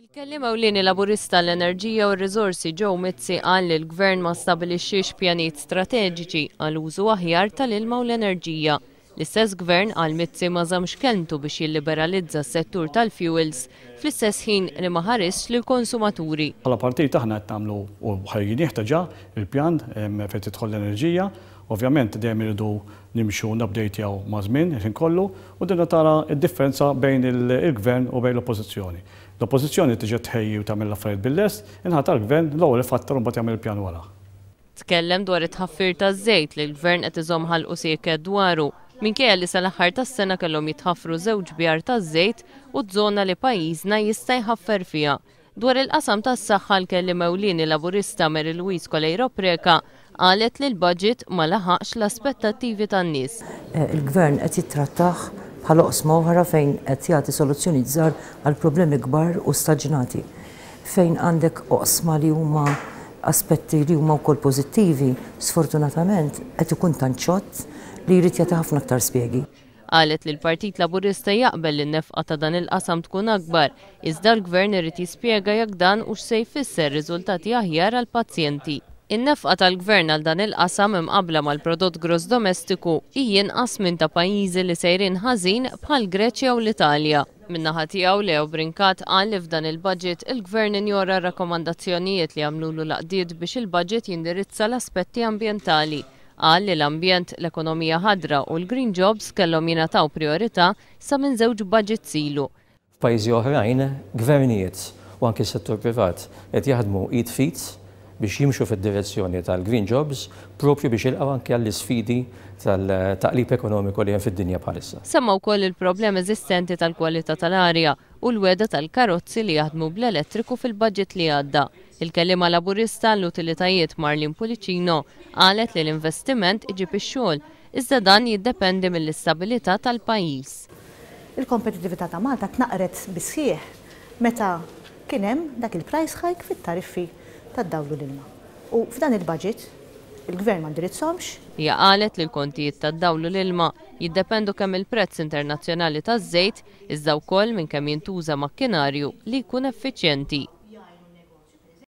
Il-kellim ewlieni Laburista l-Enerġija u r-Riżorsi Joe Mizzi qal li l-Gvern ma stabbilixxiex pjanijiet strateġiċi għal użu aħjar tal-ilma u l-enerġija. L-istess Gvern qal Mizzi ma żammx kelmtu biex jilliberalizza s-settur tal-fuels fl-istess ħin li ma ħaresx lill-konsumaturi. Bħala partit aħna qed nagħmlu u ħajjin jeħtieġa il-pjan fejn tidħol l-enerġija. Ovvjament dejjem iridu nimxu nabdejtjaw ma' żmien ħin kollu u dinna tara d-differenza bejn il-Gvern u bejn l-Oppożizzjoni. L-Oppożizzjoni tiġi tħejji u tagħmel l-affarijiet bil-lest, inħatar il-Gvern l-ewwel ifattar u mbagħad jagħmel il-pjan wara. Tkellem dwar it-tħaffir taż-żejt li l-Gvern qed iżomm ħalqu sieket dwaru minkejja li sal-aħħar tas-sena kellhom jitħaffru żewġ bjar taż-żejt u żona li pajjiżna jista' jħaffer fiha. Dwar il-qasam tas-saħħa l-kellim ewlieni Laburista Louise Coleiro Preca qalet li l-budget ma laħaqx l-aspettattivi tan-nies. Il-Gvern qed jittrattaħ fl-oqsma oħra fejn qed jagħti soluzzjoni żgħar għal problemi kbar u staġnati. Fejn għandek oqsma li huma aspetti li huma wkoll pożittivi, sfortunatament qed ikun tanċott li jrid jagħti ħafna aktar spjegi. Qalet li l-Partit Laburista jaqbel li n-nefqa ta' dan il-qasam tkun akbar, iżda l-Gvern irid jispjega jekk dan hux se jfisser riżultati aħjar għall-pazjenti. In-nefqa tal-Gvern għal dan il-qasam imqabbla mal-prodott gross domestiku hija inqas minn ta' pajjiżi li sejrin ħażin bħal Greċja u l-Italja. Min-naħa tiegħu Leo Brincat qal li f'dan il-budget il-Gvern injora r-rakkomandazzjonijiet li għamlulu l-għaqdiet biex il-budget jindirizza l-aspetti ambjentali. Qal li l-ambjent, l-ekonomija ħadra u l-green jobs kellhom jingħataw priorità sa minn żewġ budgets ilu. F'pajjiżi oħrajn, gvernijiet u anke s-settur privat qed jaħdmu id fit biex jimxu fid-direzzjoni tal-green jobs propju biex jilqgħu anke għall-isfidi tal-taqlib ekonomiku li hemm fid-dinja bħalissa. Semma wkoll il-problemi eżistenti tal-kwalità tal-arja u l-weda tal-karozzi li jaħdmu bl-elettriku fil-budget li għadda. Il-kelliema Laburista l-utilitajiet Marlin Pulicino qalet li l-investiment iġib ix-xogħol, iżda dan jiddependi mill-istabilità tal-pajjiż. Il-kompetitività ta' Malta tnaqret bisħieħ meta kien hemm dak il-price hike fit-tariffi tad-dawlu l-ilma. U f'dan il-budget il-Gvern ma ndirizzhomx. Hija qalet li l-kontijiet tad-dawlu l-ilma jiddependu kemm il-prezz internazzjonali taż-żejt iżda wkoll minn kemm jintuża makkinarju li jkun effiċjenti.